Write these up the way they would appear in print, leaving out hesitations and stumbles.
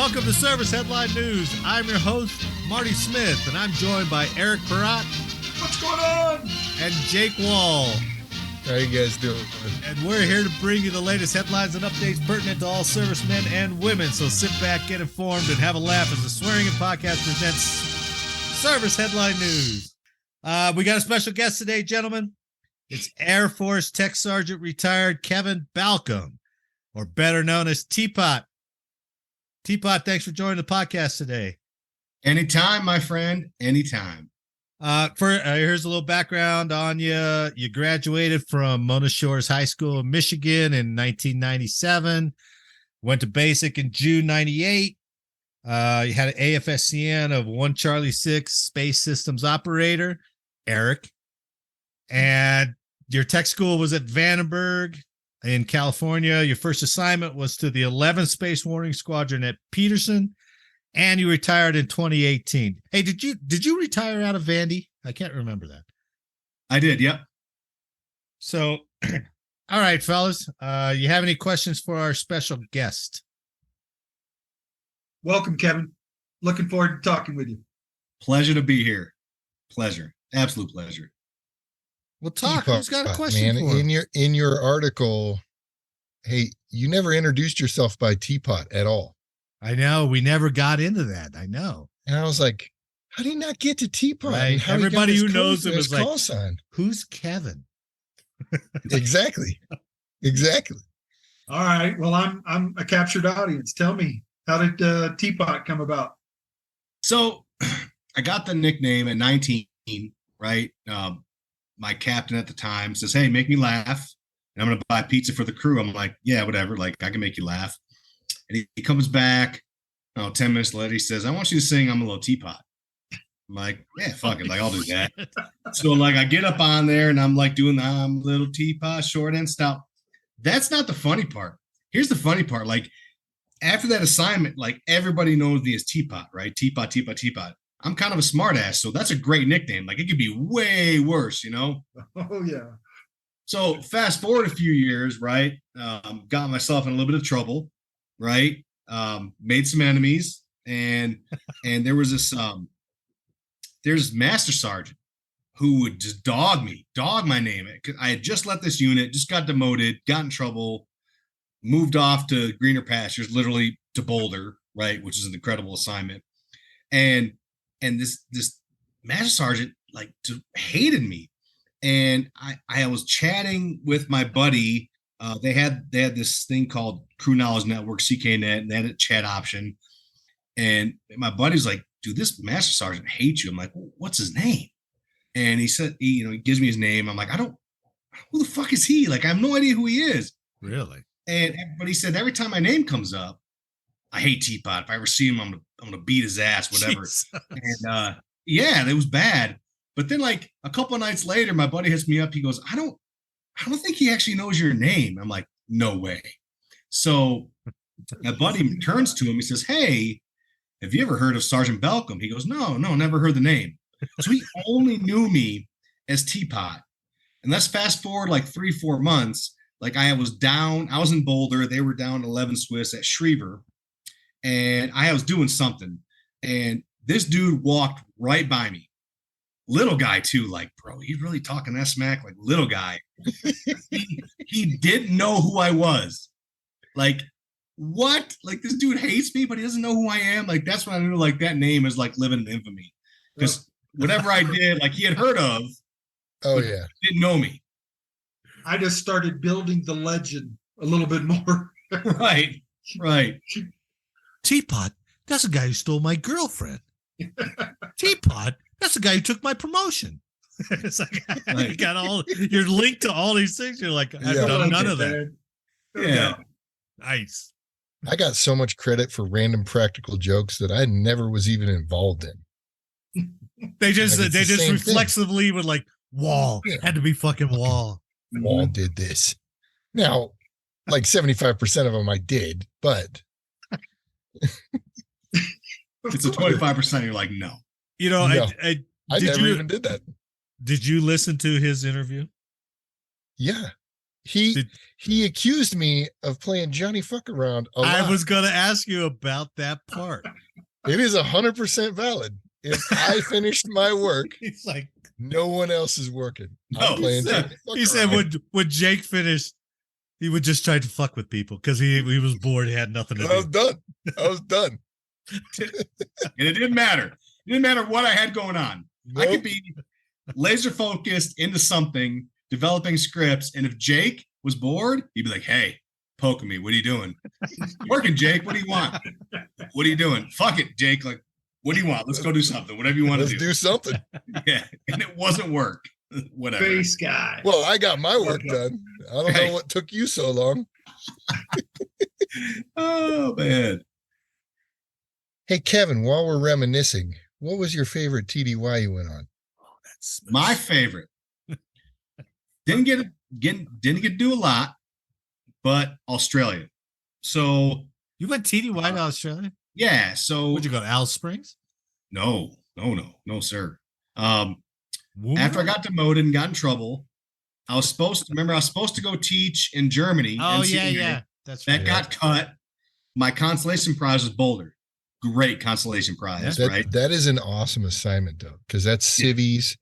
Welcome to Service Headline News. I'm your host, Marty Smith, and I'm joined by Eric Perrott. What's going on? And Jake Wall. How you guys doing? And we're here to bring you the latest headlines and updates pertinent to all servicemen and women. So sit back, get informed, and have a laugh as the Swearing In Podcast presents Service Headline News. We got a special guest today, gentlemen. It's Air Force TSgt retired Kevin Balcom, or better known as Teapot. Teapot, thanks for joining the podcast today. Anytime, my friend. Anytime. Here's a little background on you. You graduated from Mona Shores High School in Michigan in 1997. Went to basic in June 98. You had an AFSCN of 1 Charlie 6 Space Systems Operator, Eric. And your tech school was at Vandenberg in California. Your first assignment was to the 11th Space Warning Squadron at Peterson, and you retired in 2018. Hey, did you retire out of Vandy? I can't remember that. I did, yep. So, all right, fellas, you have any questions for our special guest? Welcome, Kevin. Looking forward to talking with you. Pleasure to be here. Pleasure. Absolute pleasure. Well, talk. Who's got a question for him? In your article, hey, you never introduced yourself by Teapot at all. I know. We never got into that. I know. And I was like, how do you not get to Teapot? Right. Everybody who knows him is like, call sign. Who's Kevin? Exactly. All right. Well, I'm a captured audience. Tell me, how did Teapot come about? So I got the nickname at 19, right? My captain at the time says, hey, make me laugh. And I'm going to buy pizza for the crew. I'm like, yeah, whatever. Like, I can make you laugh. And he comes back, 10 minutes later, he says, I want you to sing I'm a Little Teapot. I'm like, yeah, fuck it. Like, I'll do that. So, like, I get up on there and I'm like doing the I'm a Little Teapot, short and stout. That's not the funny part. Here's the funny part. Like, after that assignment, like, everybody knows me as Teapot, right? Teapot. I'm kind of a smart ass, so that's a great nickname. Like, it could be way worse, you know? Oh, yeah. So fast forward a few years, right? Got myself in a little bit of trouble, right? Made some enemies, and there was this there's Master Sergeant who would just dog my name. I had just left this unit, just got demoted, got in trouble, moved off to greener pastures, literally to Boulder, right? Which is an incredible assignment. And this Master Sergeant like hated me. And I was chatting with my buddy. They had this thing called Crew Knowledge Network, CKNet, and they had a chat option. And my buddy's like, dude, this Master Sergeant hates you. I'm like, well, what's his name? And he said, he gives me his name. I'm like, who the fuck is he? Like, I have no idea who he is. Really? But he said, every time my name comes up, I hate Teapot. If I ever see him, I'm gonna beat his ass, whatever. Jesus. And yeah, it was bad. But then, like, a couple of nights later, my buddy hits me up. He goes, I don't think he actually knows your name. I'm like, no way. So my buddy turns to him. He says, hey, have you ever heard of Sergeant Balcom? He goes, no, never heard the name. So he only knew me as Teapot. And let's fast forward like 3-4 months. Like, I was in Boulder. They were down 11 Swiss at Schriever. And I was doing something. And this dude walked right by me. Little guy too, like, bro, he's really talking that smack, like, little guy. he didn't know who I was. Like, what? Like, this dude hates me, but he doesn't know who I am. Like, that's when I knew, like, that name is like living in infamy. Because whatever I did, like, he had heard of. Oh yeah, didn't know me. I just started building the legend a little bit more. Right. Teapot, that's the guy who stole my girlfriend. Teapot, that's the guy who took my promotion. It's like, you got you're linked to all these things. You're like, I've done none of that. Yeah. Nice. I got so much credit for random practical jokes that I never was even involved in. They just reflexively would like, Wall. Yeah. Had to be fucking Wall. Wall did this. Now, like 75% of them I did, but it's a 25%. You're like, no. You know, no, I never even did that. Did you listen to his interview? Yeah. He accused me of playing Johnny Fuck Around a lot. I was going to ask you about that part. It is 100% valid. If I finished my work, He's like, no one else is working. No, I'm playing Johnny Fuck he said Around. when Jake finished, he would just try to fuck with people because he was bored. He had nothing to I was do. done. I was done. And it didn't matter. It didn't matter what I had going on. I could be laser focused into something, developing scripts. And if Jake was bored, he'd be like, hey, poking me. What are you doing? Working, Jake. What do you want? What are you doing? Fuck it, Jake. Like, what do you want? Let's go do something. Whatever you want Let's to do. do something. Yeah. And it wasn't work. Whatever. Face guy. Well, I got my work done. I don't Right. know what took you so long. Oh, man. Hey, Kevin, while we're reminiscing, what was your favorite TDY you went on? My favorite. Didn't get to do a lot, but Australia. So You went TDY to Australia? yeah. So Would you go to Alice Springs? no, sir. Woo. After I got demoted and got in trouble, I was supposed to go teach in Germany. Oh, NCAA. yeah. That's That right. got cut. My consolation prize was Boulder. Great consolation prize, right? That is an awesome assignment, though, because that's civvies.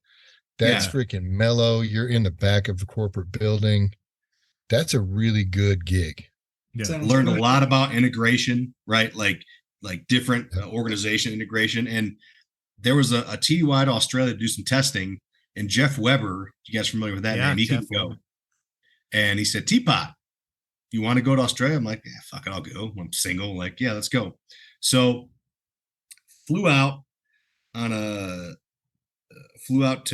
That's freaking mellow. You're in the back of the corporate building. That's a really good gig. Yeah. Sounds Learned a good. lot about integration, right? Like different organization integration. And there was a TDY to Australia to do some testing. And Jeff Weber, you guys familiar with that Yeah, name? He Jeff could go. Weber. And he said, Teapot, you want to go to Australia? I'm like, yeah, fuck it, I'll go. I'm single. Like, yeah, let's go. So flew out to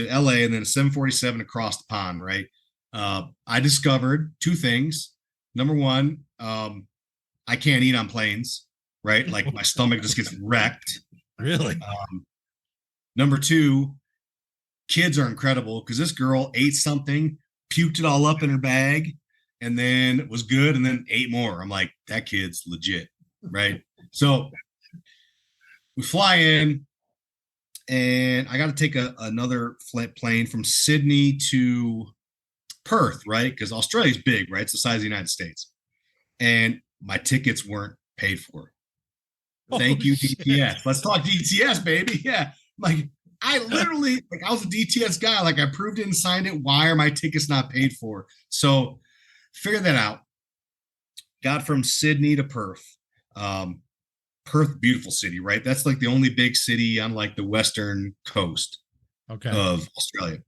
LA and then a 747 across the pond, right? I discovered two things. Number one, I can't eat on planes, right? Like my stomach just gets wrecked. Really? Number two, kids are incredible because this girl ate something, puked it all up in her bag, and then it was good, and then ate more. I'm like, that kid's legit, right? So we fly in, and I got to take another plane from Sydney to Perth, right? Because Australia's big, right? It's the size of the United States. And my tickets weren't paid for. Thank you, shit. DTS. Let's talk DTS, baby. Yeah. Like, I literally, I was a DTS guy. Like, I proved it and signed it. Why are my tickets not paid for? So, figured that out. Got from Sydney to Perth. Perth, beautiful city, right? That's like the only big city on like the western coast Okay. of Australia.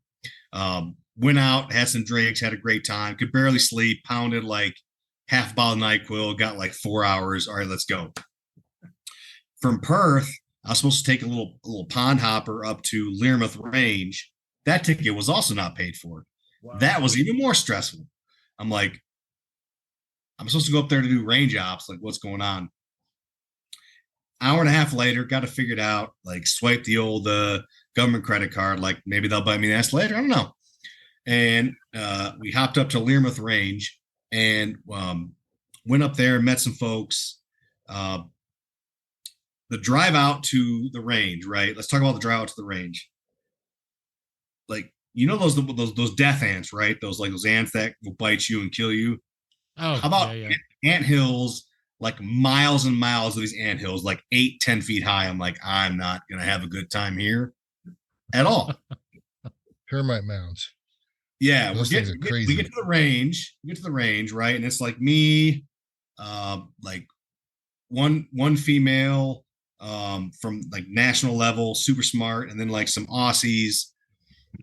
Went out, had some drinks, had a great time, could barely sleep, pounded like half a bottle of NyQuil, got like 4 hours. All right, let's go. From Perth, I was supposed to take a little pond hopper up to Learmouth Range. That ticket was also not paid for. Wow. That was even more stressful. I'm like, I'm supposed to go up there to do range ops. Like, what's going on? Hour and a half later, got it figured out. Like, swipe the old government credit card. Like, maybe they'll bite me in the ass later. I don't know. And we hopped up to Learmouth Range and went up there and met some folks. The drive out to the range, right? Let's talk about the drive out to the range. Like, you know those death ants, right? Those ants that will bite you and kill you. Oh, How about yeah. ant hills? Like miles and miles of these ant hills, like 8-10 feet high. I'm like, I'm not gonna have a good time here at all. Termite mounds. Yeah, Those things are crazy. We get to the range. Right? And it's like me, like one female from like national level, super smart, and then like some Aussies.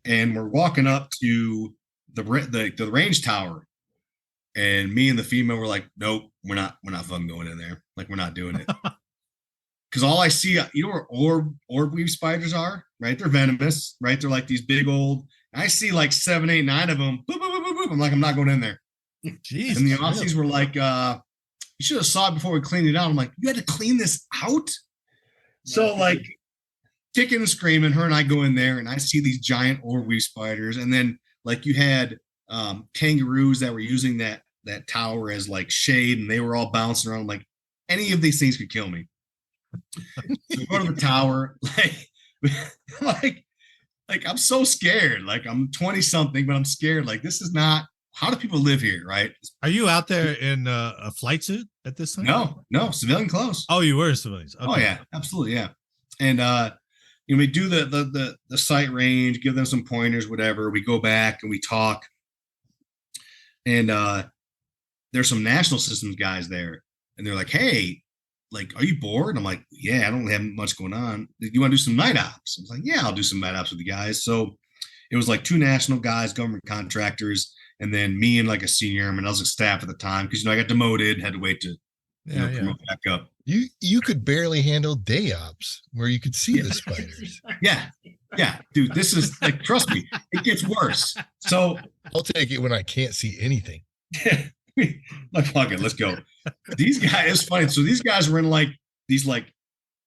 And we're walking up to the range tower. And me and the female were like, nope, we're not fucking going in there. Like, we're not doing it. Because all I see, you know where orb weave spiders are, right? They're venomous, right? They're like these big old, I see like 7, 8, 9 of them. Boop, boop, boop, boop, boop. I'm like, I'm not going in there. Jesus, And the Aussies were like, you should have saw it before we cleaned it out. I'm like, you had to clean this out? So like kicking and screaming, her and I go in there and I see these giant orb weave spiders. And then like you had kangaroos that were using that tower as like shade, and they were all bouncing around. Like, any of these things could kill me. So go to the tower, like I'm so scared. Like, I'm 20 something, but I'm scared. Like, this is not how do people live here, right? Are you out there in a flight suit at this time? No, civilian clothes. Oh, you were civilians. Okay. Oh yeah, absolutely, yeah. And we do the sight range, give them some pointers, whatever. We go back and we talk, and there's some national systems guys there, and they're like, "Hey, like, are you bored?" I'm like, "Yeah, I don't have much going on. You want to do some night ops?" I was like, "Yeah, I'll do some night ops with the guys." So it was like 2 national guys, government contractors, and then me and like a senior airman. I was a staff at the time because I got demoted, had to wait to promote back up. You could barely handle day ops where you could see the spiders. Yeah, dude, this is like, trust me, it gets worse. So I'll take it when I can't see anything. like, fuck it, let's go. These guys, it's funny. So these guys were in like these like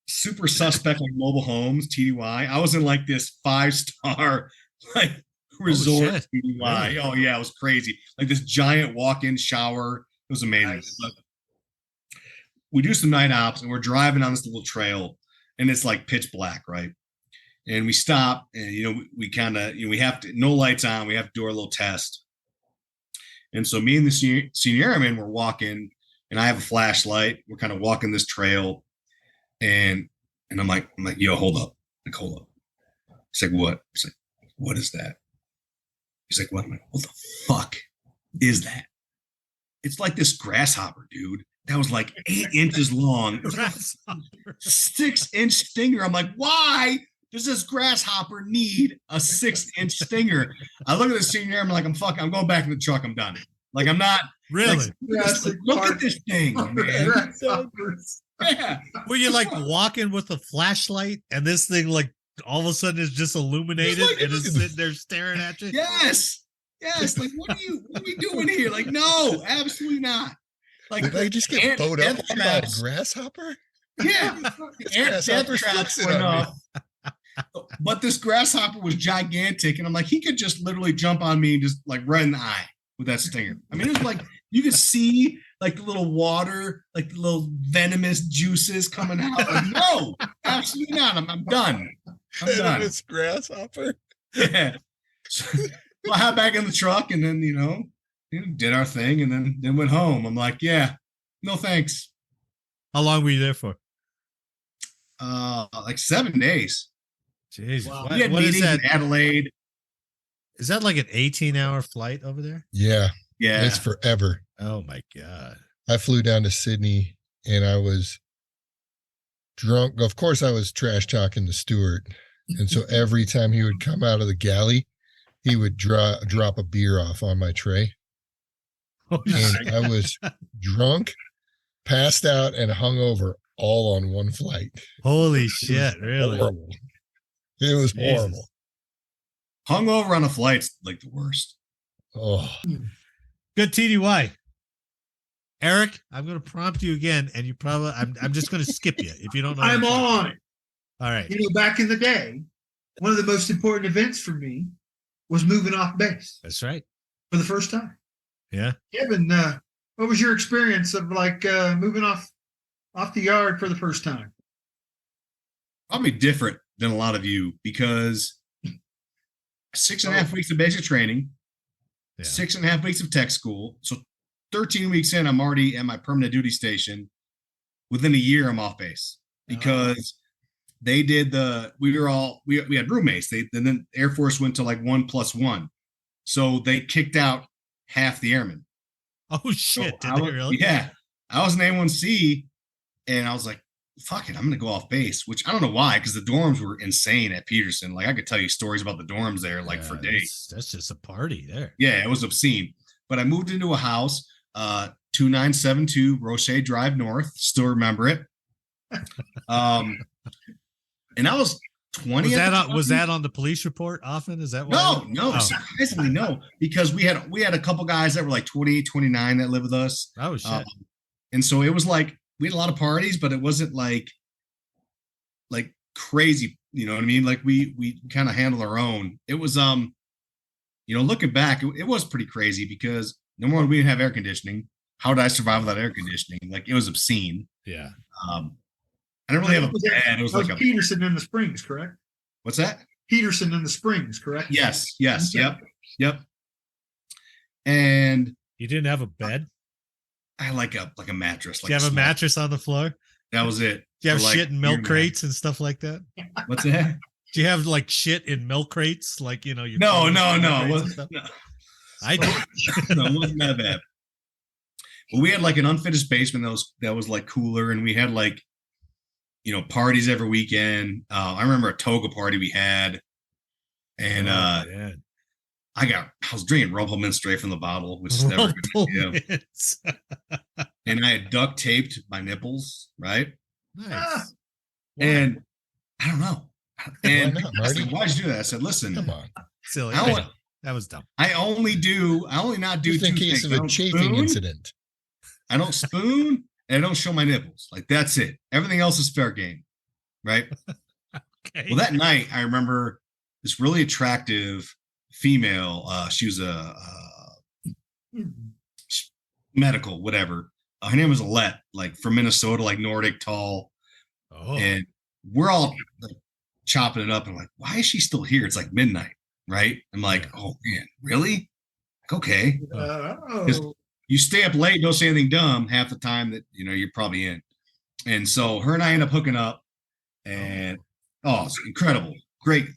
super suspect like mobile homes, TDY. I was in like this 5-star like resort TDY. Really? Oh yeah, it was crazy. Like this giant walk-in shower. It was amazing. Nice. But we do some night ops and we're driving on this little trail and it's like pitch black, right? And we stop and we kind of we have to, no lights on, we have to do our little test. And so me and the senior airman were walking, and I have a flashlight. We're kind of walking this trail, and I'm like, yo, hold up. Like, hold up. He's like, what? He's like, what is that? He's like, what? I'm like, what the fuck is that? It's like this grasshopper, dude. That was like 8 inches long. 6-inch stinger. I'm like, why does this grasshopper need a 6-inch stinger? I look at the senior airman like, I'm going back in the truck. I'm done. Like, I'm not really. Look at this thing, man. Yeah. Were you like walking with a flashlight and this thing like all of a sudden is just illuminated and is sitting there staring at you? Yes. Like, what are we doing here? Like, no, absolutely not. Like, did I just get bowed up by a grasshopper? Yeah. Death traps went off. But this grasshopper was gigantic, and I'm like, he could just literally jump on me just like right in the eye with that stinger. I mean, it was like you could see like the little water, like the little venomous juices coming out. Like, no, absolutely not. I'm done. I'm done. This grasshopper. Yeah. So I hop back in the truck, and then did our thing, and then went home. I'm like, yeah, no thanks. How long were you there for? Like 7 days. Jesus. Wow. We had meetings in Adelaide. Is that like an 18-hour flight over there? Yeah. It's forever. Oh my God. I flew down to Sydney and I was drunk. Of course, I was trash talking the steward. And so every time he would come out of the galley, he would drop a beer off on my tray. Oh, and I was drunk, passed out, and hungover all on one flight. Holy shit, really? Horrible. It was horrible. Hungover on a flight's like the worst. Oh. Good TDY. Eric, I'm going to prompt you again, and you probably I'm just going to skip you if you don't know. I'm on it. All right. Back in the day, one of the most important events for me was moving off base. That's right. For the first time. Yeah. Kevin, what was your experience of like moving off the yard for the first time? Probably different than a lot of you, because 6.5 weeks of basic training, 6.5 weeks of tech school. So 13 weeks in, I'm already at my permanent duty station. Within a year, I'm off base because they did we had roommates. Then the Air Force went to like 1+1. So they kicked out half the airmen. Oh shit. So Did they really? Yeah. I was an A1C and I was like, fuck it, I'm going to go off base, which I don't know why, because the dorms were insane at Peterson. Like, I could tell you stories about the dorms there, like, for days. That's just a party there. Yeah, it was obscene. But I moved into a house, 2972 Roche Drive North. Still remember it. And I was 20. Was that on the police report often? Is that why? No, surprisingly, no. Because we had a couple guys that were like 28, 29 that lived with us. Oh, shit. And so it was like, we had a lot of parties, but it wasn't like crazy. You know what I mean? Like we kind of handle our own. It was, looking back, it was pretty crazy because number one, we didn't have air conditioning. How did I survive without air conditioning? Like, it was obscene. Yeah. I didn't really have a bed. It was like Peterson in the Springs, correct? What's that? Peterson in the Springs, correct? Yes. Yep. and You didn't have a bed? I had like a mattress. Did you have a mattress on the floor? That was it. Do you have For, like, shit in milk crates and stuff like that? What's that? Do you have like shit in milk crates? Like, you know, your No. clothes No. and No. milk It crates and wasn't, stuff? no. I do. No, it wasn't that bad. But we had like an unfinished basement that was like cooler, and we had like, you know, parties every weekend. I remember a toga party we had, and man. I was drinking Rumpelman straight from the bottle, which is never a good idea. Rumplemans. And I had duct taped my nipples, right? Nice. And I don't know. And Why not, I said, Marty? why'd you do that? I said, listen, Come on. Silly. I I don't- know. That was dumb. I only not do Just in two case things. of I a don't chafing spoon, incident. I don't spoon, and I don't show my nipples. Like, that's it. Everything else is fair game, right? Okay. Well, that night I remember this really attractive female. She was a medical, whatever. Her name was Alette, like from Minnesota, like Nordic, tall, Oh. and we're all like chopping it up. And I'm like, why is she still here? It's like midnight, right? I'm like, Yeah. oh man, really? Okay. Oh, You stay up late, don't say anything dumb half the time that you know you're probably in. And so her and I end up hooking up, and it's incredible, great,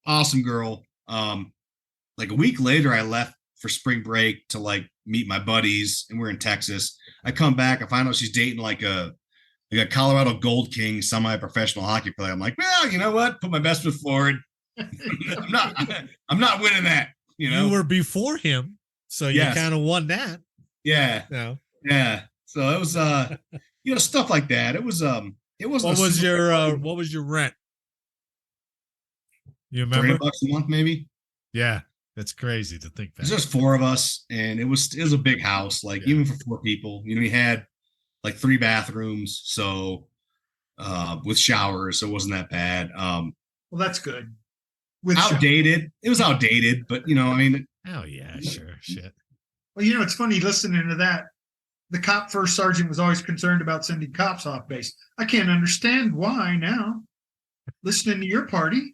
awesome girl. Like a week later, I left for spring break to like meet my buddies, and we're in Texas. I come back, I find out she's dating like a Colorado Gold King semi-professional hockey player. I'm like, well, you know what? Put my best foot forward. I'm not winning that. You know, You were before him, so Yes. you kind of won that. yeah. No. Yeah. So it was you know, stuff like that. It wasn't What was your rent? You remember? $30 a month, maybe? Yeah, that's crazy to think There's that. just 4 of us, and it was a big house, like Yeah. even for 4 people. You know, we had like 3 bathrooms, so with showers, so it wasn't that bad. well, that's good. With Outdated. It was outdated, but you know, I mean, Oh yeah, sure, shit. Well, you know, it's funny listening to that. The cop first sergeant was always concerned about sending cops off base. I can't understand why now. Listening to your party,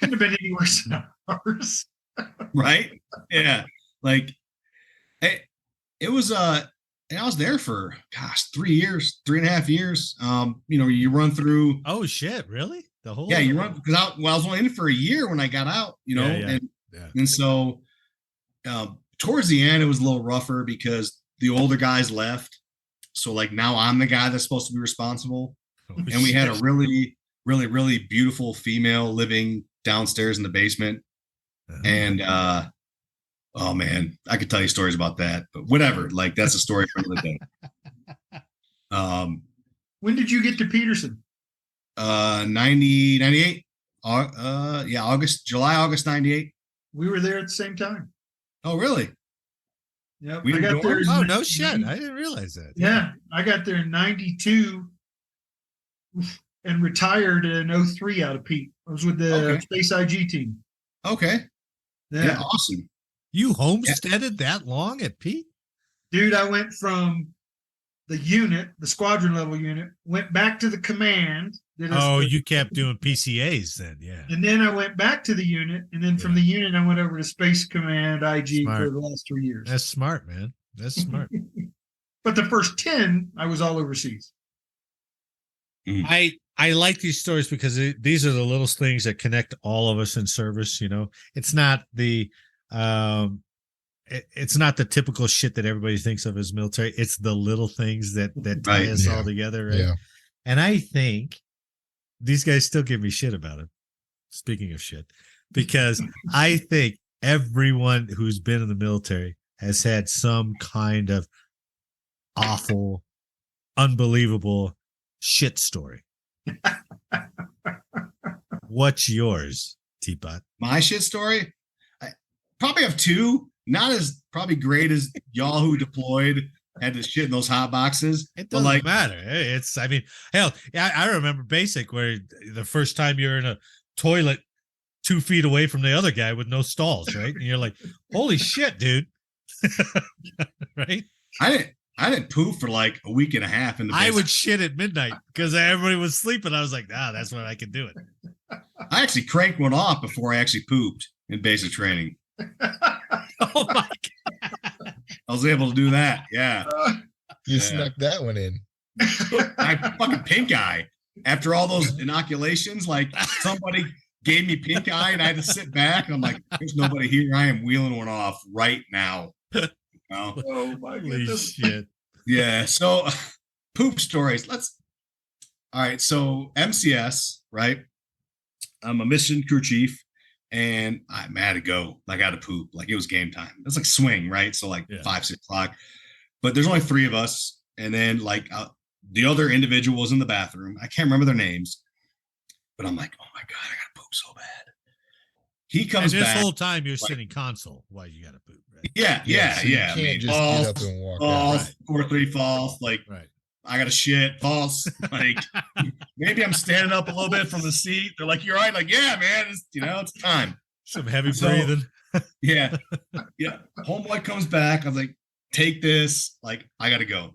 couldn't have been any worse than ours. right? Yeah. Like it was and I was there for 3 years, 3.5 years. You know, you run through Oh shit, really? The whole you run because I was only in it for a year when I got out, you know, Yeah. and so towards the end it was a little rougher because the older guys left. So like now I'm the guy that's supposed to be responsible. Oh, And we had a shit. really, really, really beautiful female living downstairs in the basement. And oh man, I could tell you stories about that, but whatever. Like that's a story for another day. When did you get to Peterson? 98. July, August 98. We were there at the same time. Oh, really? Yep. We I got were there. dorms? Oh in no shit! 90 I didn't realize that. Yeah, I got there in 92 and retired in 03 out of Pete. I was with the Okay. Space IG team. Okay. Yeah. Yeah, awesome. You homesteaded that long at Pete? Dude, I went from the unit, the squadron level unit, went back to the command. Oh, you kept doing PCAs then, yeah. And then I went back to the unit, and then from the unit, I went over to Space Command IG Smart. for the last 3 years. That's smart, man. That's smart. But the first 10, I was all overseas. I like these stories because these are the little things that connect all of us in service. You know, it's not the it's not the typical shit that everybody thinks of as military. It's the little things that tie Right, us yeah. all together. Right? Yeah. And I think these guys still give me shit about it. Speaking of shit, because I think everyone who's been in the military has had some kind of awful, unbelievable shit story. What's yours, Teapot? My shit story? I probably have 2. Not as probably great as y'all who deployed had to shit in those hot boxes. It But doesn't like, matter. It's, I mean, hell, yeah, I remember basic where the first time you're in a toilet 2 feet away from the other guy with no stalls, right? And you're like, holy shit, dude. Right? I didn't poop for like a week and a half in the I basement. would shit at midnight because everybody was sleeping. I was like, that's when I can do it. I actually cranked one off before I actually pooped in basic training. Oh my God. I was able to do that. Yeah. You Yeah. snuck that one in. I fucking pink eye. After all those inoculations, like somebody gave me pink eye and I had to sit back. And I'm like, there's nobody here. I am wheeling one off right now. You know? Oh my Holy goodness. shit. Yeah. So poop stories. All right. So MCS, right? I'm a mission crew chief and I had to go. I got to poop. Like it was game time. It's like swing, right? So like 5, 6 o'clock. But there's only 3 of us. And then like the other individual was in the bathroom. I can't remember their names. But I'm like, oh my God, I got to poop so bad. He comes and this back. whole time you're sitting console while you got to poop, right? Yeah. So you can't just get up and walk out. False, 4-3 false. Like, Right. I got a shit, false. Like, maybe I'm standing up a little bit from the seat. They're like, you're right. Like, yeah, man, it's time. Some heavy breathing. Yeah. Yeah. Homeboy comes back. I'm like, take this. Like, I got to go.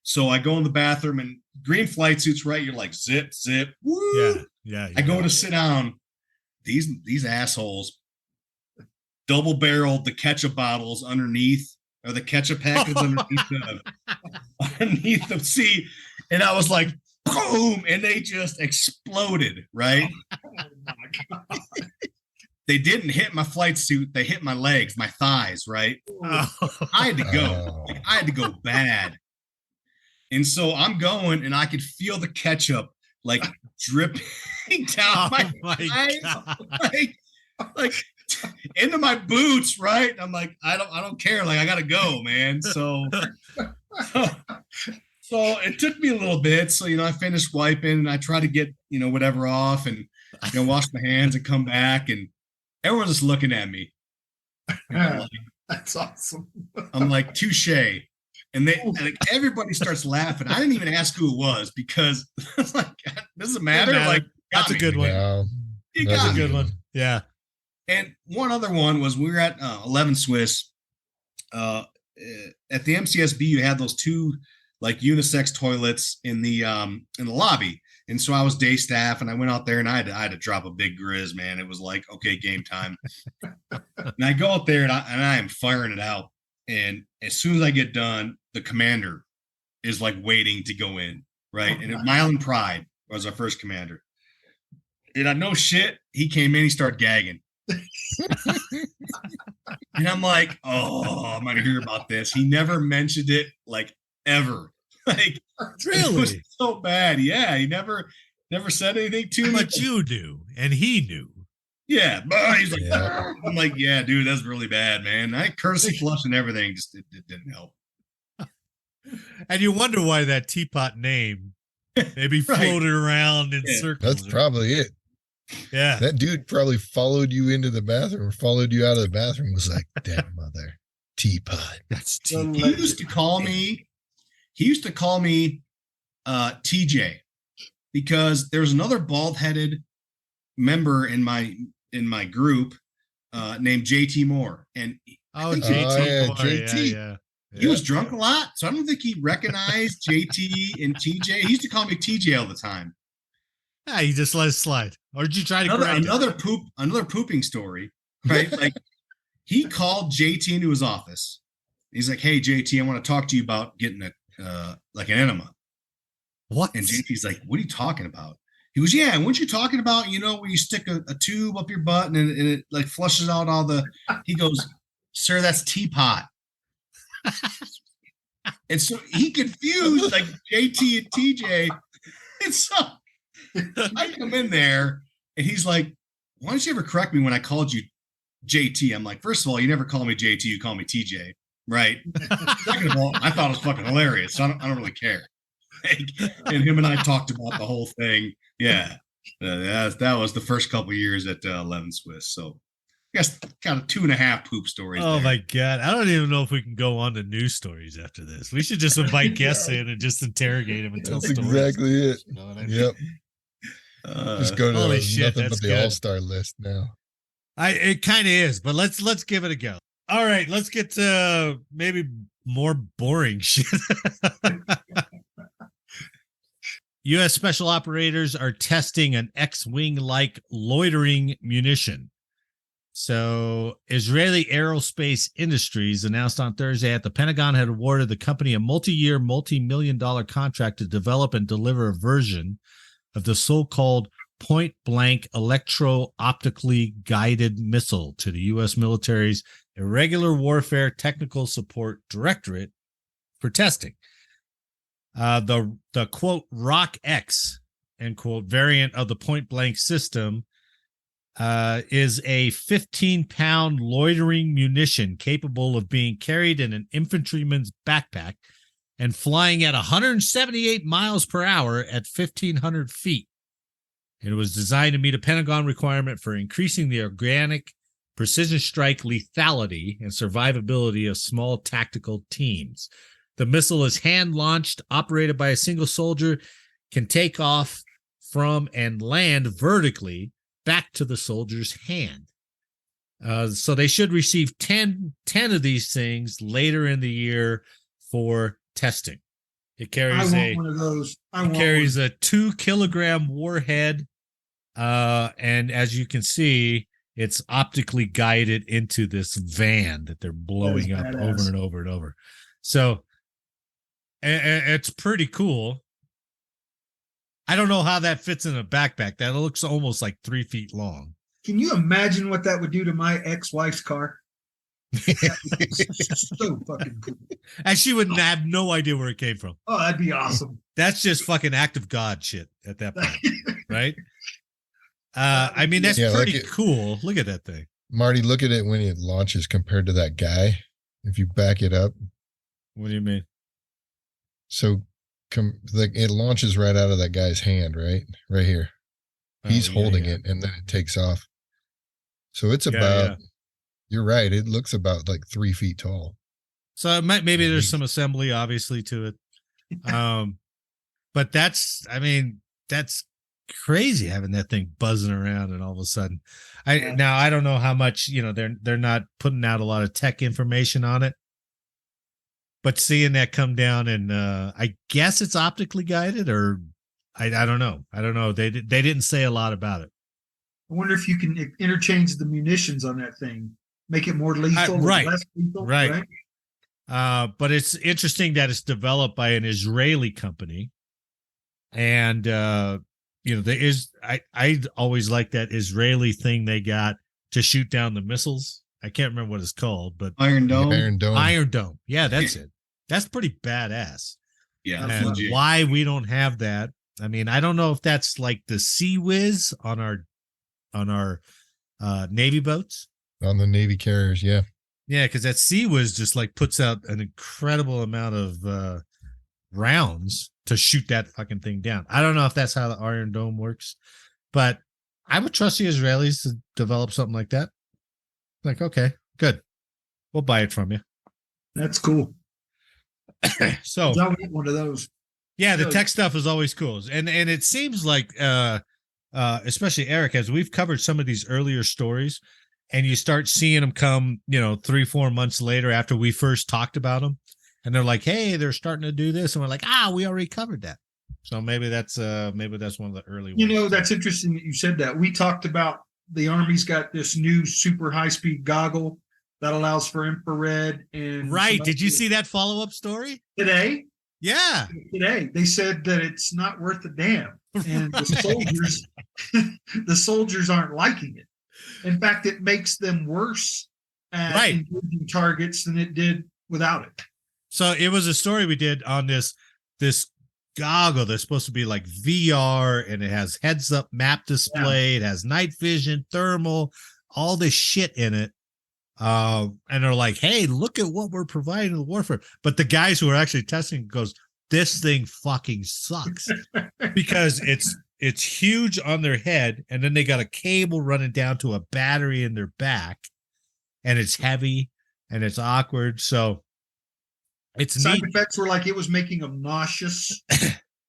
So I go in the bathroom and green flight suits, right? You're like, zip, zip. Woo. Yeah. I go to sit down. These assholes double barreled the ketchup bottles underneath, or the ketchup packets underneath the seat. And I was like, boom, and they just exploded, right? They didn't hit my flight suit. They hit my legs, my thighs, right? I had to go. Like, I had to go bad. And so I'm going and I could feel the ketchup like dripping down my thighs, like into my boots, right? I'm like, I don't care. Like, I gotta go, man. So it took me a little bit. So, I finished wiping and I tried to get, whatever off and, wash my hands and come back. And everyone's just looking at me. That's awesome. I'm like, touche. And like everybody starts laughing. I didn't even ask who it was because it's like, doesn't matter. Like, that's a good one. No, That's a good one. Yeah. And one other one was we were at 11 Swiss. At the MCSB, you had those 2 like unisex toilets in the lobby. And so I was day staff and I went out there and I had to drop a big grizz, man. It was like, okay, game time. And I go out there and I am firing it out. And as soon as I get done, the commander is like waiting to go in, right? And Mile and Pride was our first commander. And I know shit, he came in, he started gagging. And I'm like, oh, I'm gonna hear about this. He never mentioned it, like, ever. Like, really? It was so bad. Yeah, he never said anything to me. But you knew, and he knew. Yeah, but he's like, I'm like, yeah, dude, that's really bad, man. I courtesy flush and everything, just it didn't help. And you wonder why that teapot name maybe floated around in circles. That's probably it. Yeah. That dude probably followed you into the bathroom or followed you out of the bathroom, was like, damn mother, teapot. That's He used to call me TJ because there's another bald-headed member in my group named JT Moore. And JT. Yeah. He was drunk a lot, so I don't think he recognized JT and TJ. He used to call me TJ all the time. Yeah, he just let it slide. Or did you try to another pooping story, right? Like, he called JT into his office. He's like, "Hey, JT, I want to talk to you about getting an enema." What? And JT's like, "What are you talking about?" He goes, "Yeah, weren't you talking about, where you stick a tube up your butt and it like flushes out all the." He goes, "Sir, that's teapot." And so he confused like JT and TJ. And so I come in there and he's like, "Why don't you ever correct me when I called you JT?" I'm like, "First of all, you never call me JT, you call me TJ, right?" Second of all, I thought it was fucking hilarious. So I don't really care. And him and I talked about the whole thing. Yeah. That was the first couple of years at 11 Swiss. So I guess kind of 2.5 poop stories. Oh there. my God. I don't even know if we can go on to news stories after this. We should just invite guests in and just interrogate them and tell That's stories. exactly it. You know what I mean? Yep. Just go to holy shit, nothing that's but the good. all-star list now. It kind of is, but let's give it a go. All right, let's get to maybe more boring shit. U.S. Special Operators are testing an X-Wing-like loitering munition. So Israeli Aerospace Industries announced on Thursday that the Pentagon had awarded the company a multi-year, multi-million-dollar contract to develop and deliver a version of the so-called point-blank electro-optically guided missile to the U.S. military's Irregular Warfare Technical Support Directorate for testing. The quote Rock X end quote variant of the point-blank system is a 15-pound loitering munition capable of being carried in an infantryman's backpack and flying at 178 miles per hour at 1,500 feet. It was designed to meet a Pentagon requirement for increasing the organic precision strike lethality and survivability of small tactical teams. The missile is hand-launched, operated by a single soldier, can take off from and land vertically back to the soldier's hand. So they should receive 10 of these things later in the year for testing. It carries one of those. carries a 2-kilogram warhead, and as you can see, it's optically guided into this van that they're blowing up over and over and over. So it's pretty cool. I don't know how that fits in a backpack. That looks almost like 3 feet long. Can you imagine what that would do to my ex-wife's car? So fucking cool. And she would have no idea where it came from. Oh, that'd be awesome. That's just fucking act of God shit at that point, right? I mean, that's pretty cool. Look at that thing. Marty, look at it when it launches compared to that guy. If you back it up. What do you mean? So it launches right out of that guy's hand, right? Right here. He's holding it, and then it takes off. So it's about, you're right, it looks about like 3 feet tall. So maybe there's some assembly, obviously, to it. But that's crazy having that thing buzzing around, and all of a sudden, now I don't know how much, they're not putting out a lot of tech information on it. But seeing that come down, and I guess it's optically guided, or I don't know. I don't know. They didn't say a lot about it. I wonder if you can interchange the munitions on that thing, make it more lethal, right? Less lethal, right. But it's interesting that it's developed by an Israeli company, and I always like that Israeli thing they got to shoot down the missiles. I can't remember what it's called, but Iron Dome. Iron Dome. Yeah, that's it. That's pretty badass. Yeah. And why we don't have that? I mean, I don't know if that's like the Sea Whiz on our Navy boats. On the Navy carriers, yeah. Yeah, because that Sea Whiz just like puts out an incredible amount of rounds to shoot that fucking thing down. I don't know if that's how the Iron Dome works, but I would trust the Israelis to develop something like that. Like, okay, good. We'll buy it from you. That's cool. So I'll get one of those. Yeah, the tech stuff is always cool. And it seems like especially Eric, as we've covered some of these earlier stories, and you start seeing them come, 3-4 months later after we first talked about them, and they're like, hey, they're starting to do this, and we're like, we already covered that. So maybe that's one of the early ones. That's interesting that you said that. We talked about the Army's got this new super high-speed goggle that allows for infrared. And right. Did you see that follow-up story? Today? Yeah. Today. They said that it's not worth a damn. And the soldiers aren't liking it. In fact, it makes them worse at engaging targets than it did without it. So it was a story we did on this goggle that's supposed to be like VR, and it has heads-up map display. Yeah. It has night vision, thermal, all this shit in it. And they're like, hey, look at what we're providing to the warfare. But the guys who are actually testing goes, this thing fucking sucks because it's huge on their head, and then they got a cable running down to a battery in their back, and it's heavy and it's awkward. So it's side effects were like it was making them nauseous,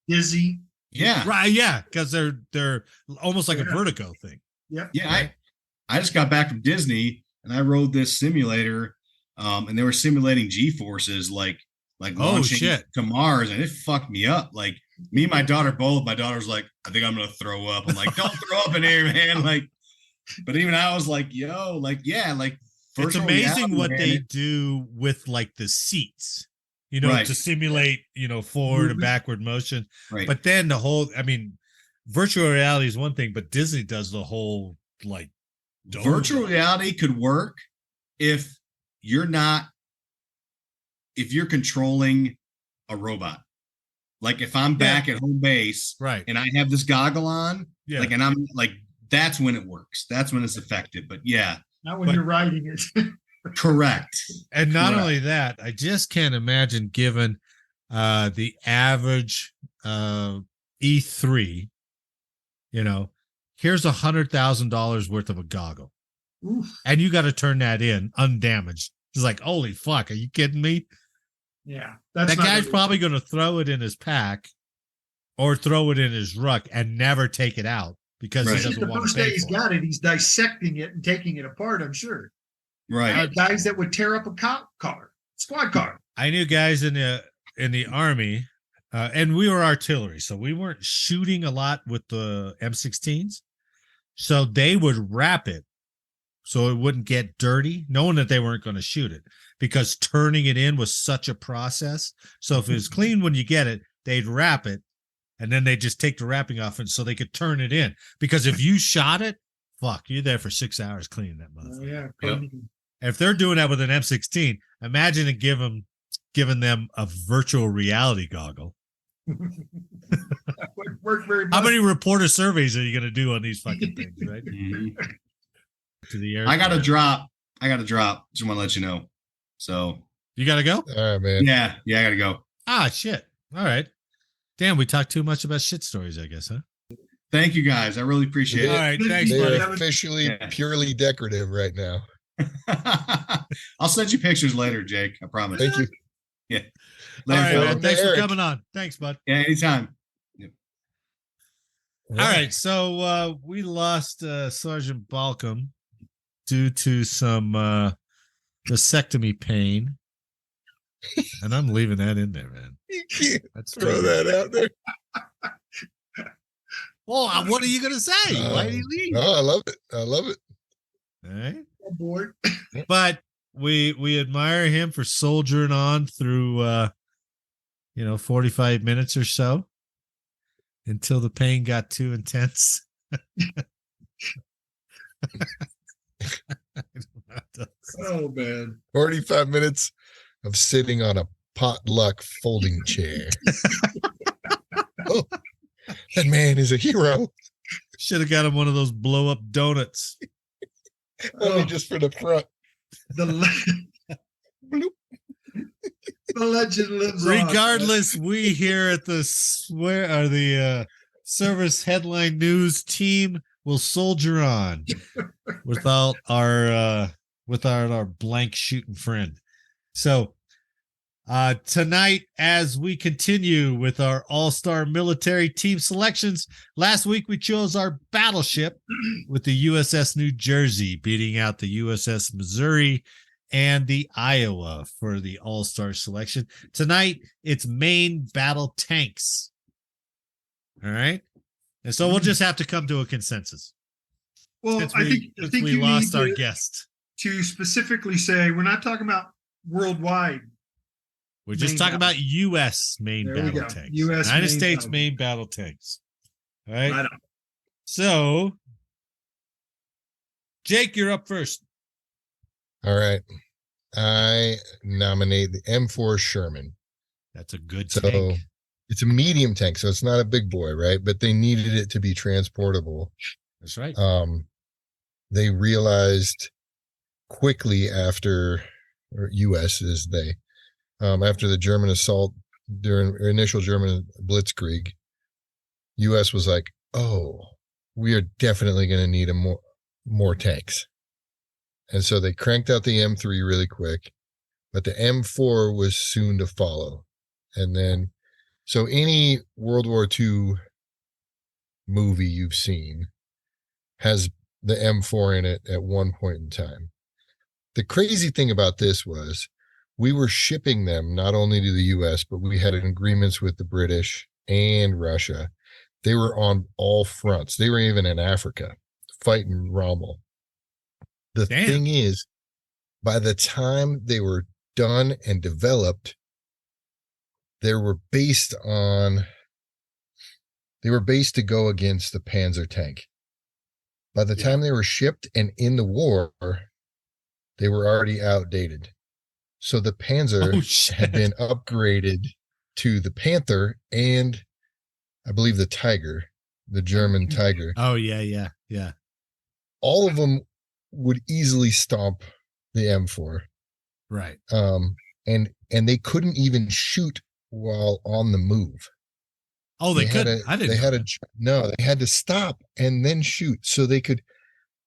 dizzy. Yeah. Right. Yeah. Because they're almost like a vertigo thing. Yeah. Yeah. Right? I just got back from Disney, and I rode this simulator, and they were simulating G-forces like launching to Mars, and it fucked me up. Like me and my daughter both. My daughter's like, I think I'm gonna throw up. I'm like, don't throw up in here, man. Like, But even I was like, yo, like, yeah, like It's virtual amazing reality, what man, they do with like the seats, you know, Right. to simulate, you know, forward and Movement. backward motion. right. But then the whole, I mean, virtual reality is one thing, but Disney does the whole like dome. Virtual reality could work if you're controlling a robot. Like if I'm back at home base, Right. and I have this goggle on, Yeah. like, and I'm like, that's when it works. That's when it's effective. But yeah, Not when But- you're riding it. correct. And not Correct. only that, I just can't imagine given the average E3, you know, here's $100,000 worth of a goggle, Oof. and you got to turn that in undamaged. It's like, holy fuck, are you kidding me? Yeah. That's That not guy's gonna- probably going to throw it in his pack or throw it in his ruck and never take it out because Right. he doesn't the want to first day pay he's for it. got it, he's dissecting it and taking it apart, I'm sure. Right. Guys that would tear up a cop car, squad car. I knew guys in the army, and we were artillery, so we weren't shooting a lot with the M16s. So they would wrap it so it wouldn't get dirty, knowing that they weren't going to shoot it because turning it in was such a process. So if it was clean when you get it, they'd wrap it, and then they'd just take the wrapping off, and so they could turn it in. Because if you shot it, fuck, you're there for 6 hours cleaning that motherfucker. Oh, yeah. Yep. If they're doing that with an M16, imagine it giving them a virtual reality goggle. That would work very How much. many reporter surveys are you going to do on these fucking things, right? Mhm. To the air. I got to drop. Just want to let you know. So You got to go? All right, man. yeah, I got to go. Ah, shit. All right. Damn, we talked too much about shit stories, I guess, huh? Thank you guys. I really appreciate All right. Thanks, They buddy. are officially Yeah. purely decorative right now. it. I'll send you pictures later, Jake. I promise. Thank you. All Later, right, fellas. man. Thanks for Eric. coming on. Thanks, bud. Yeah, anytime. All right. So we lost Sergeant Balcom due to some vasectomy pain. And I'm leaving that in there, man. You can't That's throw that out there. Well, what are you going to say? Why did he leave? No, I love it. I love it. All right. Aboard. But we admire him for soldiering on through 45 minutes or so until the pain got too intense. Oh, man. 45 minutes of sitting on a potluck folding chair. Oh, that man is a hero. Should have got him one of those blow up donuts. Only Oh. just for the front. The, Bloop. the legend lives on. Regardless, we here at the service headline news team will soldier on without our blank shooting friend. So tonight, as we continue with our all-star military team selections, last week we chose our battleship with the USS New Jersey beating out the USS Missouri and the Iowa for the all-star selection. Tonight, it's main battle tanks. All right. And so we'll just have to come to a consensus. Well, Since I think we you lost need our to, guest. to specifically say we're not talking about worldwide. We're just Main talking battle. about U.S. main There we battle go. tanks. US United main States battle. main battle tanks. All right. Right on. So, Jake, you're up first. All right. I nominate the M4 Sherman. That's a good So tank. it's a medium tank, so it's not a big boy, right? But they needed it to be transportable. That's right. They realized quickly after, or US is they, after the German assault during initial German blitzkrieg, US was like, oh, we are definitely going to need more tanks. And so they cranked out the M3 really quick, but the M4 was soon to follow. And then, so any World War II movie you've seen has the M4 in it at one point in time. The crazy thing about this was we were shipping them not only to the US, but we had agreements with the British and Russia. They were on all fronts. They were even in Africa fighting Rommel. The Damn. thing is, by the time they were done and developed, they were based to go against the Panzer tank. By the time they were shipped and in the war, they were already outdated. So the Panzer had been upgraded to the Panther and I believe the Tiger, the German Tiger. Oh, yeah. All of them would easily stomp the M4. Right. And they couldn't even shoot while on the move. Oh, they could. I didn't. They had to stop and then shoot. So they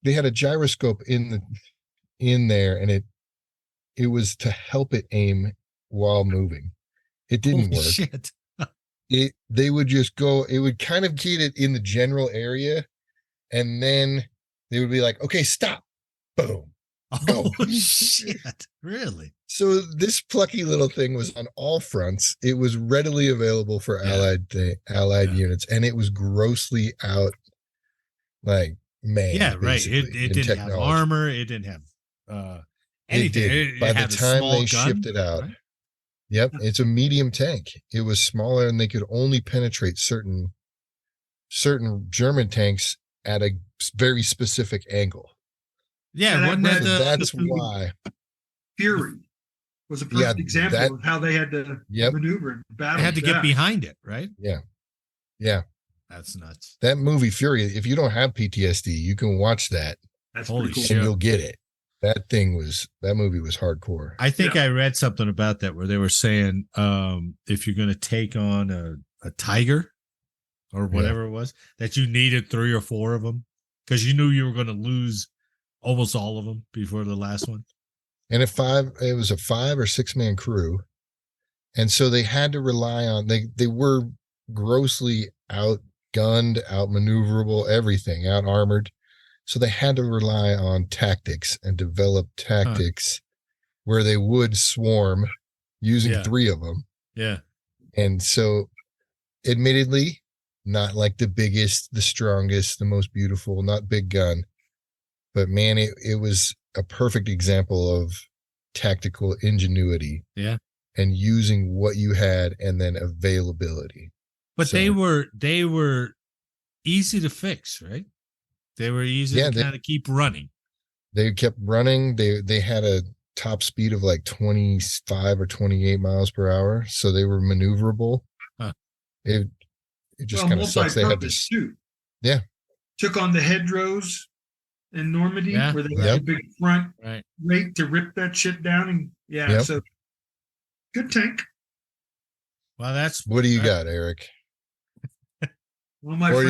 had a gyroscope in there, and it was to help it aim while moving. It didn't work. Shit. They would just go, it would kind of get it in the general area, and then they would be like, okay, stop. Boom. Go. Oh, shit. Really? So this plucky little thing was on all fronts. It was readily available for Allied units, and it was grossly out, like, man. Yeah, right. It didn't have armor. It didn't have anything. By the time they shipped it out. Right? Yep, it's a medium tank. It was smaller, and they could only penetrate certain German tanks at a very specific angle. Yeah, that's why Fury was a perfect example of how they had to maneuver and battle. They had to get behind it, right? Yeah. That's nuts. That movie Fury, if you don't have PTSD, you can watch that. That's holy cool. shit. And you'll get it. That movie was hardcore. I think I read something about that where they were saying if you're going to take on a Tiger or whatever it was, that you needed 3 or 4 of them because you knew you were going to lose almost all of them before the last one. And it was a 5 or 6 man crew. And so they had to rely on, they were grossly outgunned, outmaneuverable, everything, out armored. So they had to rely on tactics and develop tactics where they would swarm using 3 of them. Yeah. And so admittedly, not like the biggest, the strongest, the most beautiful, not big gun, but man, it was a perfect example of tactical ingenuity. Yeah. And using what you had and then availability. But they were easy to fix, right? They were easy to kind of keep running. They kept running. They had a top speed of like 25 or 28 miles per hour. So they were maneuverable. Huh. It just kind of sucks. They had to shoot. Yeah. Took on the hedgerows in Normandy where they had a big front rate to rip that shit down. And so good tank. Well, that's what do you got, Eric? Well, my friend,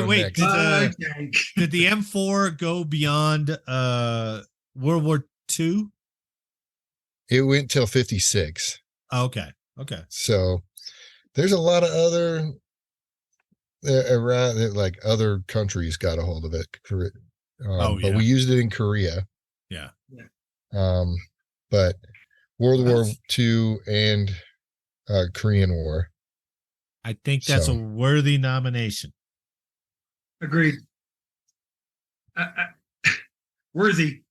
wait. Did the M4 go beyond World War II? It went till 56. Okay. So there's a lot of other around, like other countries got a hold of it. But we used it in Korea. Yeah. But World War II and Korean War. I think that's a worthy nomination. Agreed. Worthy,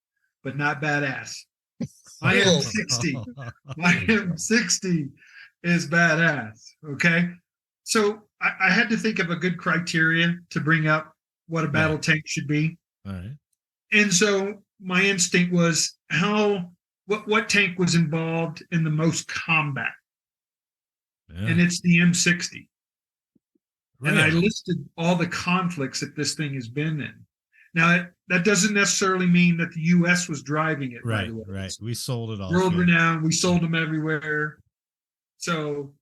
but not badass. My M60. My M60 is badass. Okay. So I had to think of a good criteria to bring up what a battle tank should be. All right. And so my instinct was what tank was involved in the most combat? Yeah. And it's the M60. Really? And I listed all the conflicts that this thing has been in. Now, that doesn't necessarily mean that the U.S. was driving it. Right. We sold it all. World renowned. We sold them everywhere. So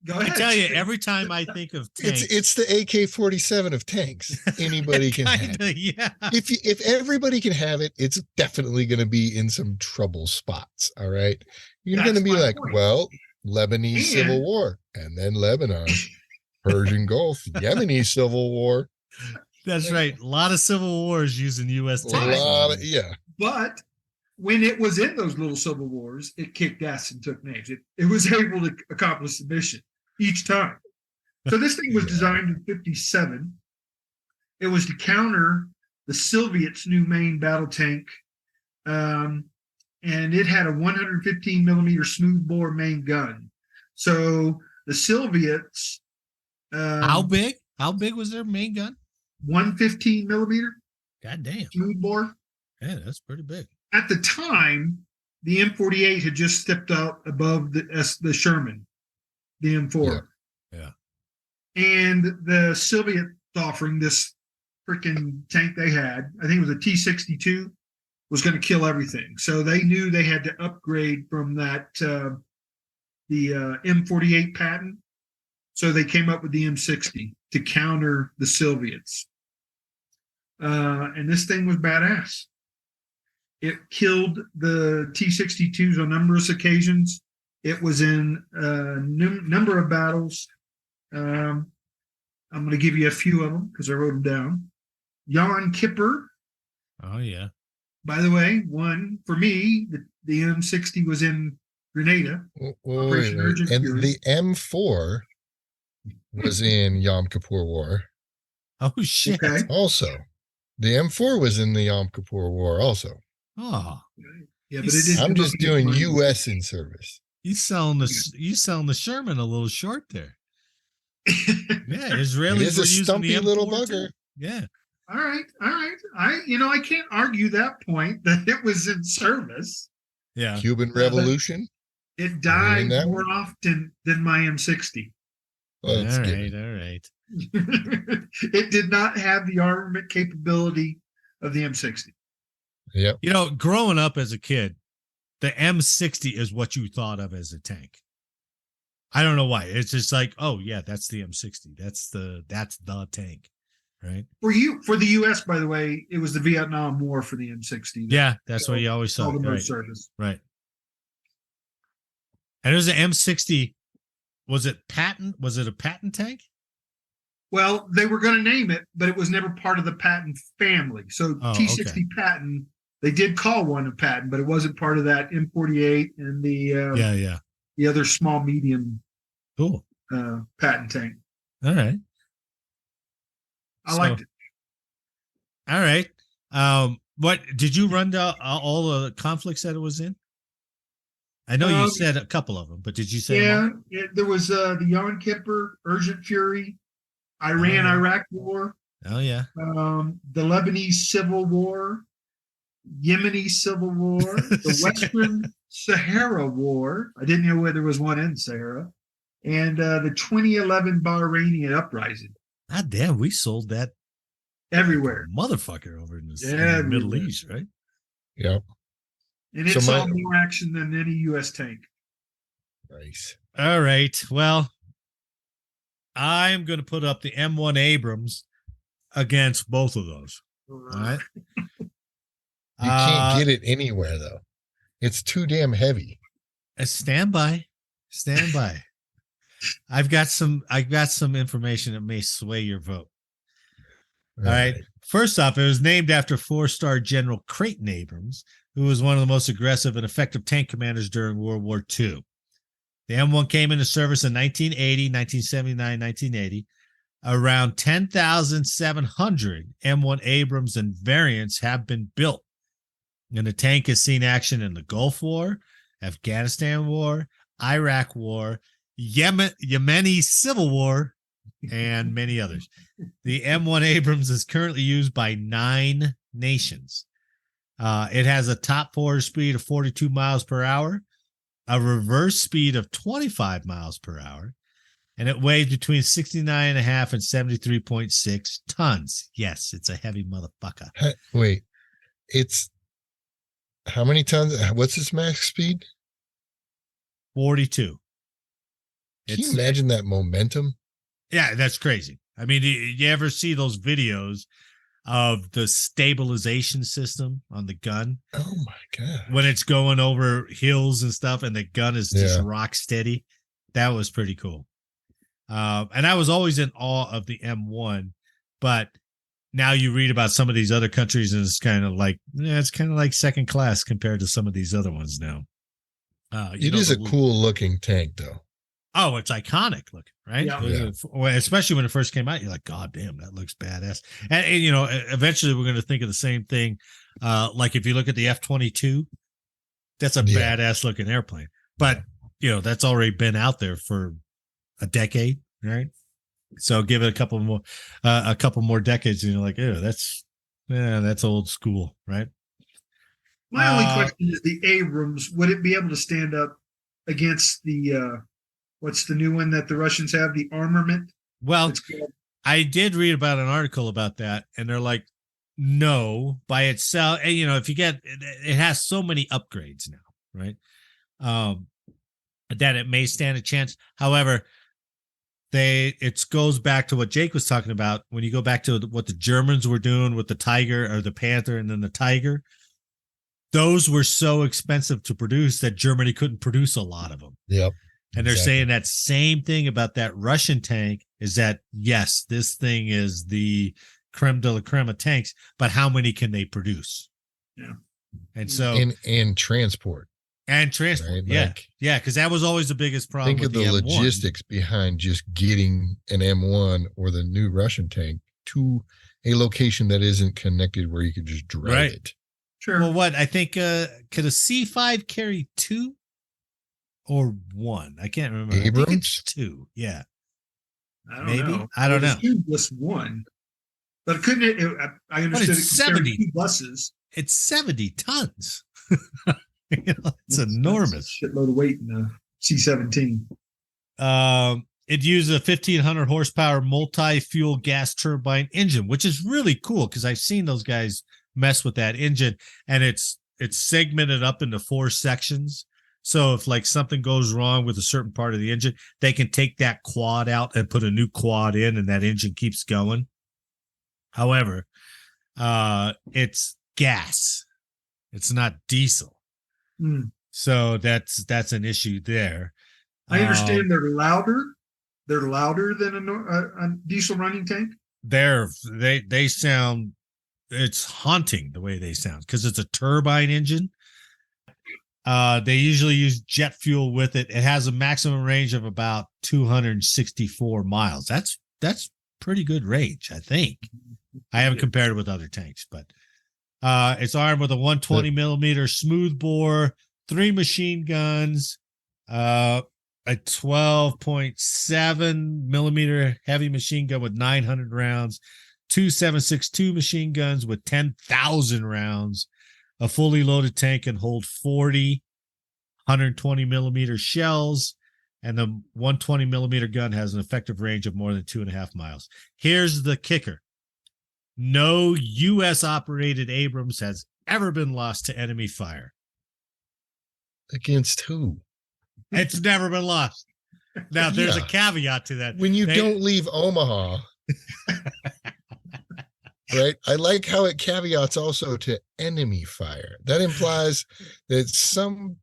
go ahead. I tell you, every time I think of tanks. It's the AK-47 of tanks. Anybody can have it. Yeah. If everybody can have it, it's definitely going to be in some trouble spots. All right. You're going to be like, well, Lebanese Civil War, and then Lebanon, Persian Gulf, Yemeni Civil War. That's right. A lot of civil wars using U.S. tanks. But when it was in those little civil wars, it kicked ass and took names. It was able to accomplish the mission each time. So this thing was designed in 57. It was to counter the Soviets' new main battle tank. And it had a 115 millimeter smoothbore main gun. So the Soviets. How big? How big was their main gun? 115 millimeter. God damn. Smoothbore. Yeah, that's pretty big. At the time, the M48 had just stepped out above the Sherman, the M4. Yeah. And the Soviets offering this freaking tank they had, I think it was a T-62, was going to kill everything. So they knew they had to upgrade from that the M48 patent. So they came up with the M60 to counter the Soviets. And this thing was badass. It killed the T-62s on numerous occasions. It was in a number of battles. I'm going to give you a few of them because I wrote them down. Yom Kippur. Oh, yeah. By the way, one for me, the M60 was in Grenada. Wait. And the M4 was in Yom Kippur War. Oh, shit. Okay. Also, the M4 was in the Yom Kippur War also. Oh, Yeah, but it didn't. I'm just doing U.S. in service. you selling the Sherman a little short there. Yeah, Israelis It is were a using stumpy the M4 little too. bugger. Yeah. All right. I can't argue that point that it was in service. Yeah. Cuban Revolution. It died that more often than my M60. Well, that's All good. right. It did not have the armament capability of the M60. Yep. You know, growing up as a kid, the M60 is what you thought of as a tank. I don't know why. It's just like, oh yeah, that's the M60. That's the tank, right? For the U.S., by the way, it was the Vietnam War for the M60. Yeah, that's what you always saw. All the Right. most service. Right. And it was an M60. Was it patent? Was it a patent tank? Well, they were going to name it, but it was never part of the patent family. So Oh, T60 okay. patent, they did call one a patent, but it wasn't part of that M48 and Yeah. the other small medium Cool. patent tank. All right. I liked it. All right. What did you run down all the conflicts that it was in? I know you said a couple of them, but did you say them all? There was the Yom Kippur, Urgent Fury, Iran-Iraq War, Oh yeah. the Lebanese Civil War, Yemeni Civil War, the Western Sahara War. I didn't know whether there was one in Sahara, and the 2011 Bahraini uprising. God damn, we sold that Everywhere. motherfucker over in the Middle East, right? Yep. And it saw more action than any U.S. tank. Nice. All right. Well, I'm going to put up the M1 Abrams against both of those. All right. You can't get it anywhere though. It's too damn heavy. Stand by. I've got some information that may sway your vote. All right. First off, it was named after 4-star General Creighton Abrams, who was one of the most aggressive and effective tank commanders during World War II. The M1 came into service in 1980, 1979, 1980. Around 10,700 M1 Abrams and variants have been built. And the tank has seen action in the Gulf War, Afghanistan War, Iraq War, Yemeni Civil War, and many others. The M1 Abrams is currently used by 9 nations. It has a top forward speed of 42 miles per hour, a reverse speed of 25 miles per hour, and it weighs between 69.5 and 73.6 tons. Yes, it's a heavy motherfucker. Wait, it's how many tons? What's its max speed? 42. Can you imagine that momentum? Yeah, that's crazy. I mean, you ever see those videos of the stabilization system on the gun? Oh my God. When it's going over hills and stuff and the gun is just rock steady. That was pretty cool. And I was always in awe of the M1, but now you read about some of these other countries and it's kind of like, it's kind of like second class compared to some of these other ones now. It is a cool looking tank though. Oh, it's iconic looking, right? Yeah. Especially when it first came out, you're like, God damn, that looks badass. And you know, eventually we're going to think of the same thing. Like if you look at the F-22, that's a badass looking airplane. But you know, that's already been out there for a decade, right? So give it a couple more decades, and you're like, oh, that's old school, right? My only question is the Abrams. Would it be able to stand up against the what's the new one that the Russians have? The armament. Well, I did read about an article about that, and they're like, no, by itself. And, you know, if you get it has so many upgrades now, right? That it may stand a chance. However, it goes back to what Jake was talking about. When you go back to what the Germans were doing with the Tiger or the Panther and then the Tiger, those were so expensive to produce that Germany couldn't produce a lot of them. Yep. And they're saying that same thing about that Russian tank is that, yes, this thing is the creme de la creme of tanks, but how many can they produce? Yeah. And so, and transport. And transport. Right? Yeah. Like, yeah. Cause that was always the biggest problem. Think of the logistics behind just getting an M1 or the new Russian tank to a location that isn't connected where you could just drive it. Sure. Well, what I think, could a C5 carry 2 or 1? I can't remember. Abrams? I think it's 2. Yeah. I don't Maybe. know. I don't know. Just 1. But couldn't it? I understood it's it 70 2 buses. It's 70 tons. You know, it's enormous. That's a shitload of weight in a C-17. It uses a 1,500 horsepower multi-fuel gas turbine engine, which is really cool because I've seen those guys mess with that engine, and it's segmented up into 4 sections. So if like something goes wrong with a certain part of the engine, they can take that quad out and put a new quad in, and that engine keeps going. However, it's gas. It's not diesel. So that's an issue there. I understand they're louder. They're louder than a diesel running tank. They sound, it's haunting the way they sound because it's a turbine engine. They usually use jet fuel with it. It has a maximum range of about 264 miles. That's pretty good range, I think. I haven't compared it with other tanks, but it's armed with a 120 millimeter smoothbore, 3 machine guns, a 12.7 millimeter heavy machine gun with 900 rounds, 2 7.62 machine guns with 10,000 rounds. A fully loaded tank can hold 40 120 millimeter shells, and the 120 millimeter gun has an effective range of more than 2.5 miles. Here's the kicker. No U.S. operated Abrams has ever been lost to enemy fire. Against who? It's never been lost. Now, there's a caveat to that. When you don't leave Omaha, right? I like how it caveats also to enemy fire. That implies that some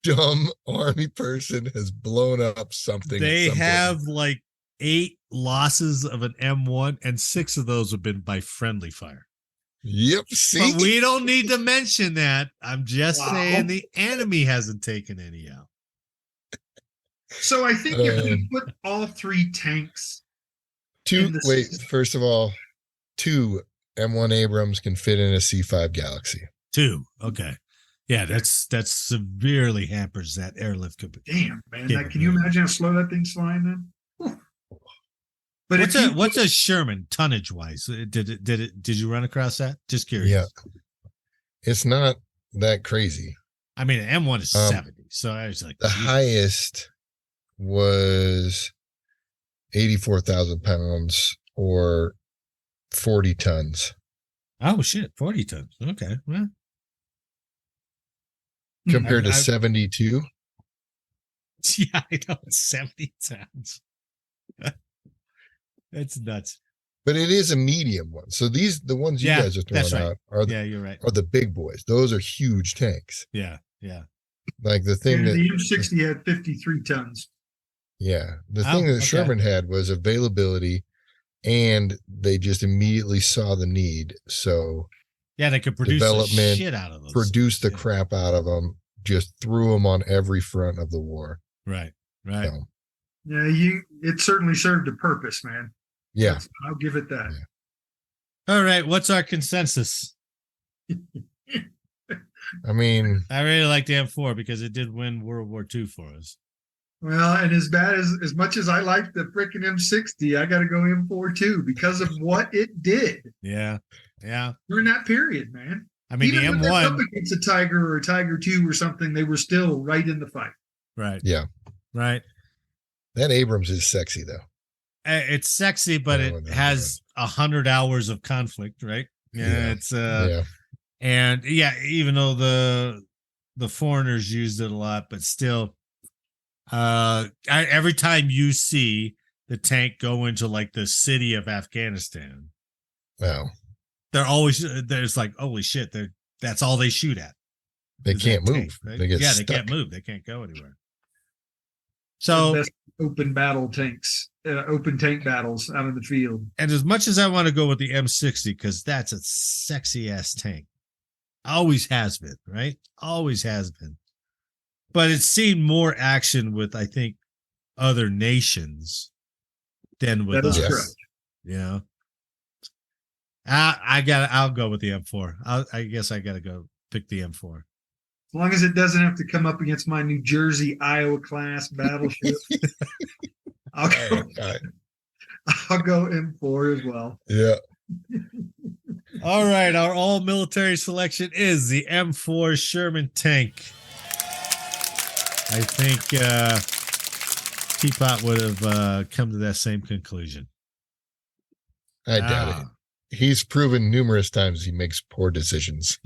dumb army person has blown up something. They have like 8 losses of an M1, and 6 of those have been by friendly fire. Yep. See, but we don't need to mention that. I'm just saying the enemy hasn't taken any out. So I think if we put all 3 tanks. First of all, 2 M1 Abrams can fit in a C5 Galaxy. 2. Okay. Yeah, that's severely hampers that airlift capability. Damn, man. Can you imagine how slow that thing's flying then? Whew. But what's a Sherman tonnage wise? Did you run across that? Just curious. Yeah. It's not that crazy. I mean, M1 is 70. So I was like, the highest was 84,000 pounds or 40 tons. Oh shit, 40 tons. Okay. Well, compared to 72. Yeah, I know. 70 tons. That's nuts. But it is a medium one. So the ones you guys are throwing out are you're right. Are the big boys. Those are huge tanks. Yeah. Like the thing that the M60 had 53 tons. Yeah. The thing that Sherman had was availability, and they just immediately saw the need. So yeah, they could produce the shit out of those. Produce the crap out of them. Just threw them on every front of the war. Right. So, Yeah, it certainly served a purpose, man. Yeah. I'll give it that. All right, what's our consensus? I mean, I really like the M4 because it did win World War II for us. Well, and as much as I like the freaking M60, I got to go M4 too because of what it did. Yeah, yeah. During that period, man. I mean, Even the when they're M1 up against a Tiger or a Tiger 2 or something, they were still right in the fight. Right. Yeah. Right. That Abrams is sexy though. It's sexy, but it has 100 hours of conflict, right? Yeah. It's and yeah, even though the foreigners used it a lot, but still, every time you see the tank go into like the city of Afghanistan, wow, there's like, holy shit, that's all they shoot at. They can't move. Tank, right? They get they stuck. can't move. They can't go anywhere. So best open battle tanks, open tank battles out in the field. And as much as I want to go with the M60, because that's a sexy ass tank, always has been, right? Always has been. But it's seen more action with, I think, other nations than with us. Correct. You know, I'll go with the M4. I guess I got to go pick the M4. As long as it doesn't have to come up against my New Jersey Iowa class battleship, I'll go M4 as well. Yeah. All right, our all military selection is the M4 Sherman tank. I think Teapot would have come to that same conclusion. I doubt it. He's proven numerous times he makes poor decisions.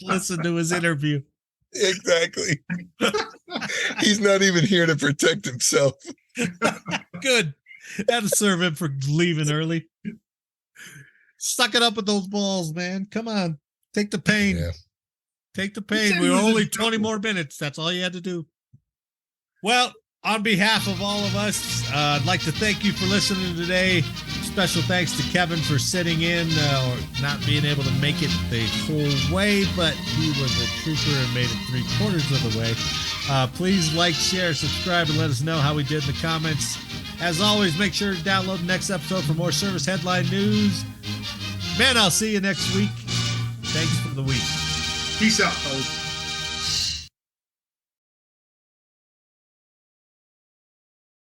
Listen to his interview. Exactly. He's not even here to protect himself. Good. That'll serve him for leaving early. Suck it up with those balls, man. Come on. Take the pain. Yeah. Take the pain. We were only 20 more minutes. That's all you had to do. Well, on behalf of all of us, I'd like to thank you for listening today. Special thanks to Kevin for sitting in or not being able to make it the whole way, but he was a trooper and made it 3/4 of the way. Please like, share, subscribe, and let us know how we did in the comments. As always, make sure to download the next episode for more service headline news. Man, I'll see you next week. Thanks for the week. Peace out, folks.